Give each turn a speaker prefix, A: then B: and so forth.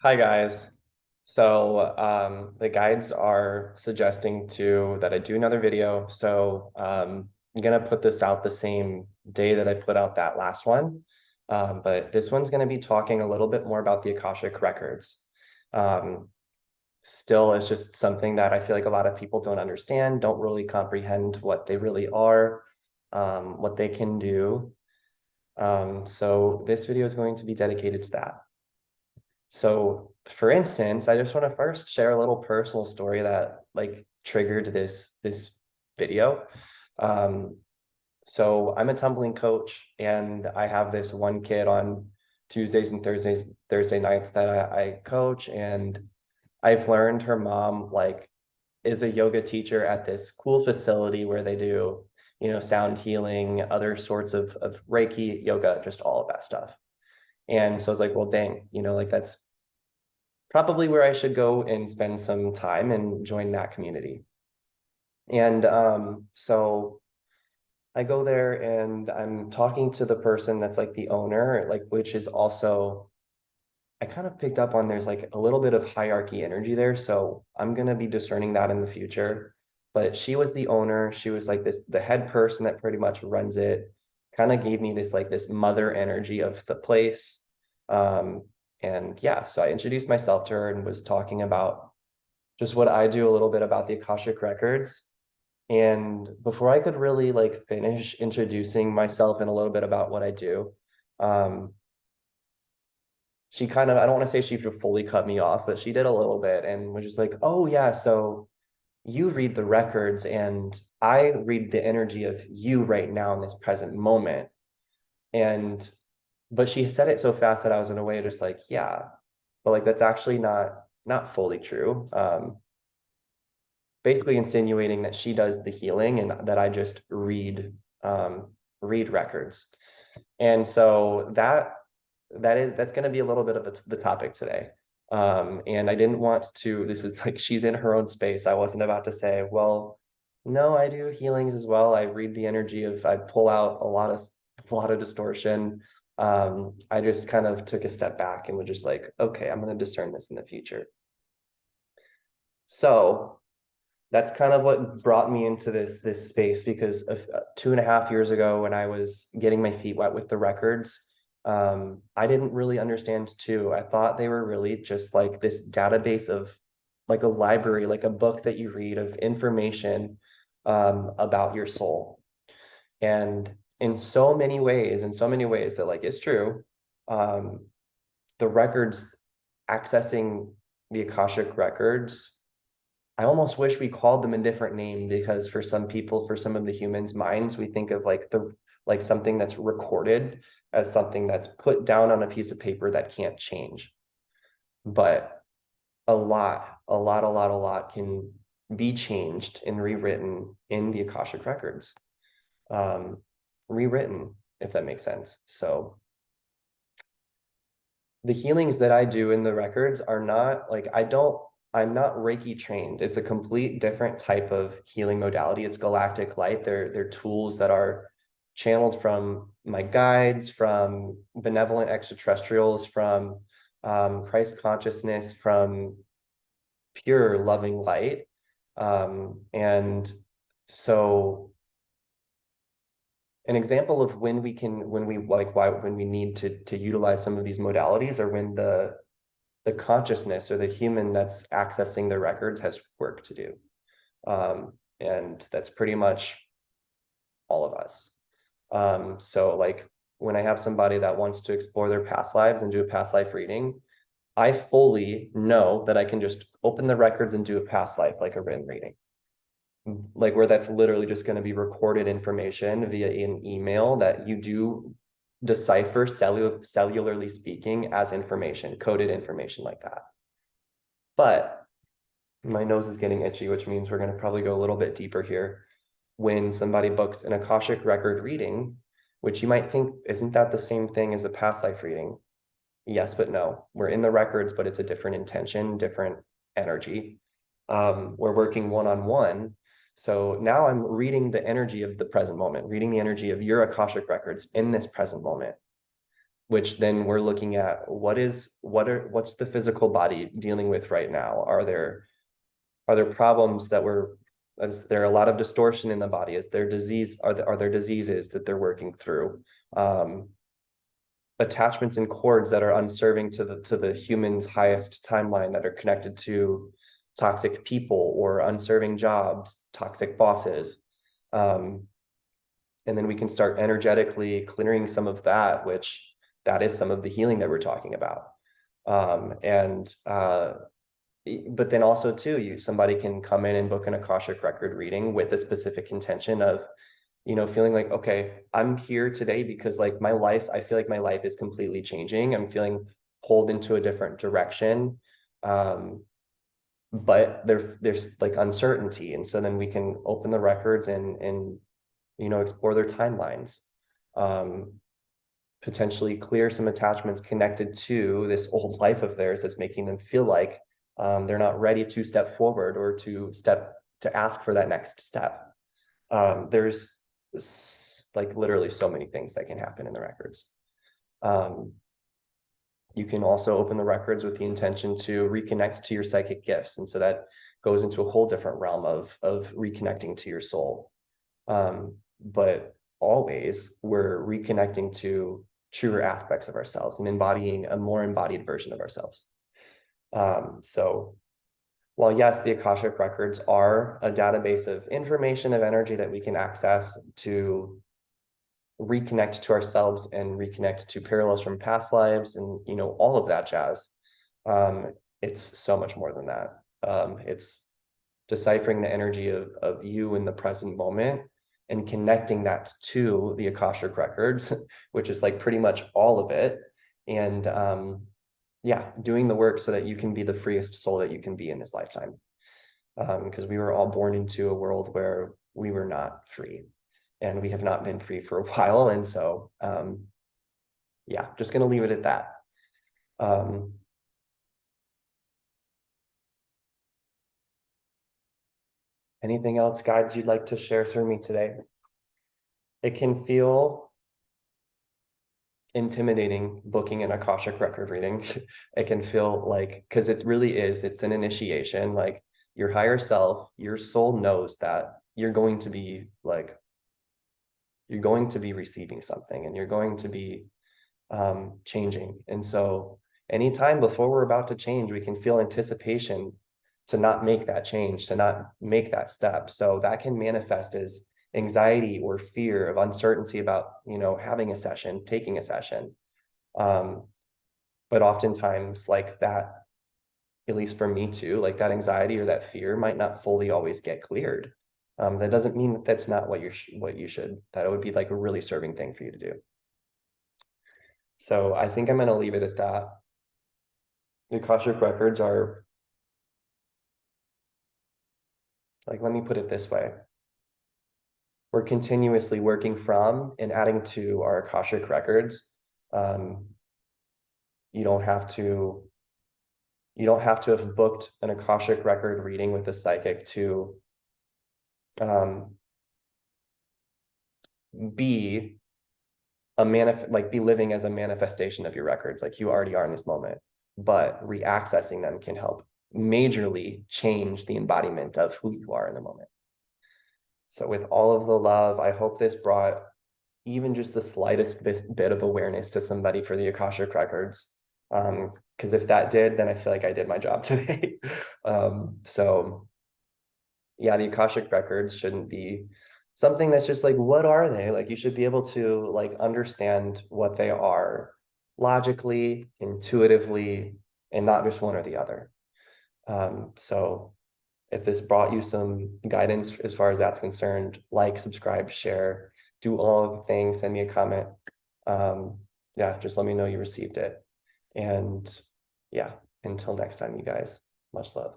A: Hi guys. So the guides are suggesting that I do another video. So I'm gonna put this out the same day that I put out that last one. But this one's gonna be talking a little bit more about the Akashic Records. Um, Still, it's just something that I feel like a lot of people don't understand, don't really comprehend what they really are, what they can do. So this video is going to be dedicated to that. So, for instance, I just want to first share a little personal story that like triggered this video. Um, so I'm a tumbling coach, and I have this one kid on Tuesdays and Thursday nights that I coach, and I've learned her mom like is a yoga teacher at this cool facility where they do, sound healing, other sorts of Reiki, yoga, just all of that stuff. And so I was like, well, dang, like that's probably where I should go and spend some time and join that community. And so I go there and I'm talking to the person that's like the owner, like which is also I kind of picked up on there's like a little bit of hierarchy energy there. So I'm gonna be discerning that in the future. But she was the owner, she was like the head person that pretty much runs it, kind of gave me this mother energy of the place. Um, and yeah, so I introduced myself to her and was talking about just what I do a little bit about the Akashic Records. And before I could really like finish introducing myself and a little bit about what I do, um, she kind of, I don't want to say she fully cut me off, but she did a little bit and was just like, oh yeah, so you read the records and I read the energy of you right now in this present moment. And but she said it so fast that I was in a way just like, yeah, but like that's actually not fully true. Basically insinuating that she does the healing and that I just read records. And so that's going to be a little bit of the topic today. And I didn't want to, this is like she's in her own space. I wasn't about to say, well, no, I do healings as well. I read the energy of, I pull out a lot of distortion. I just kind of took a step back and was just like, okay, I'm going to discern this in the future. So that's kind of what brought me into this space because of 2.5 years ago when I was getting my feet wet with the records, I didn't really understand too. I thought they were really just like this database of like a library, like a book that you read of information about your soul. And in so many ways that like it's true, um, the records accessing the Akashic records I almost wish we called them a different name because for some people, for some of the humans' minds, we think of like something that's recorded as something that's put down on a piece of paper that can't change. But a lot can be changed and rewritten in the Akashic records. Um, Rewritten, if that makes sense. So the healings that I do in the records are not like I'm not Reiki trained. It's a complete different type of healing modality. It's galactic light. They're tools that are channeled from my guides, from benevolent extraterrestrials, from Christ consciousness, from pure loving light. And so an example of when we like why when we need to utilize some of these modalities or when the consciousness or the human that's accessing the records has work to do. And that's pretty much all of us. So like when I have somebody that wants to explore their past lives and do a past life reading, I fully know that I can just open the records and do a past life like a written reading. Like where that's literally just going to be recorded information via an email that you do decipher cellularly speaking as information, coded information like that. But my nose is getting itchy, which means we're going to probably go a little bit deeper here. When somebody books an Akashic record reading, which you might think, isn't that the same thing as a past life reading? Yes, but no. We're in the records, but it's a different intention, different energy. We're working one-on-one. So now I'm reading the energy of the present moment, reading the energy of your Akashic records in this present moment. which then we're looking at what's the physical body dealing with right now? Are there problems that is there a lot of distortion in the body? Is there disease? Are there diseases that they're working through? Um, Attachments and cords that are unserving to the human's highest timeline, that are connected to toxic people or unserving jobs, toxic bosses. And then we can start energetically clearing some of that, which that is some of the healing that we're talking about. And but then also too, somebody can come in and book an Akashic record reading with a specific intention of, feeling like, okay, I'm here today because like I feel like my life is completely changing. I'm feeling pulled into a different direction. But there's like uncertainty. And so then we can open the records and explore their timelines. Um, Potentially clear some attachments connected to this old life of theirs that's making them feel like they're not ready to step forward or to ask for that next step. There's like literally so many things that can happen in the records. You can also open the records with the intention to reconnect to your psychic gifts. And so that goes into a whole different realm of reconnecting to your soul. But always we're reconnecting to truer aspects of ourselves and embodying a more embodied version of ourselves. So while yes, the Akashic records are a database of information, of energy that we can access to reconnect to ourselves and reconnect to parallels from past lives and all of that jazz, it's so much more than that. It's deciphering the energy of you in the present moment and connecting that to the Akashic records, which is like pretty much all of it. And yeah, doing the work so that you can be the freest soul that you can be in this lifetime. Because we were all born into a world where we were not free, and we have not been free for a while. And so, yeah, just going to leave it at that. Anything else, guides, you'd like to share through me today? It can feel intimidating booking an Akashic record reading. It can feel like, because it really is, it's an initiation. Like your higher self, your soul knows that you're going to be receiving something, and you're going to be changing. And so anytime before we're about to change, we can feel anticipation to not make that change, to not make that step. So that can manifest as anxiety or fear of uncertainty about, having a session, taking a session. But oftentimes like that, at least for me too, like that anxiety or that fear might not fully always get cleared. That doesn't mean that that's not what you should, that it would be like a really serving thing for you to do. So I think I'm going to leave it at that. The Akashic records are, like, let me put it this way. We're continuously working from and adding to our Akashic records. Um, you don't have to have booked an Akashic record reading with a psychic to be be living as a manifestation of your records, like you already are in this moment. But reaccessing them can help majorly change the embodiment of who you are in the moment. So with all of the love, I hope this brought even just the slightest bit of awareness to somebody for the Akashic records. Because if that did, then I feel like I did my job today. So yeah, the Akashic records shouldn't be something that's just like, what are they? Like you should be able to like understand what they are logically, intuitively, and not just one or the other. So if this brought you some guidance as far as that's concerned, like, subscribe, share, do all of the things, send me a comment. Yeah, just let me know you received it. And yeah, until next time, you guys, much love.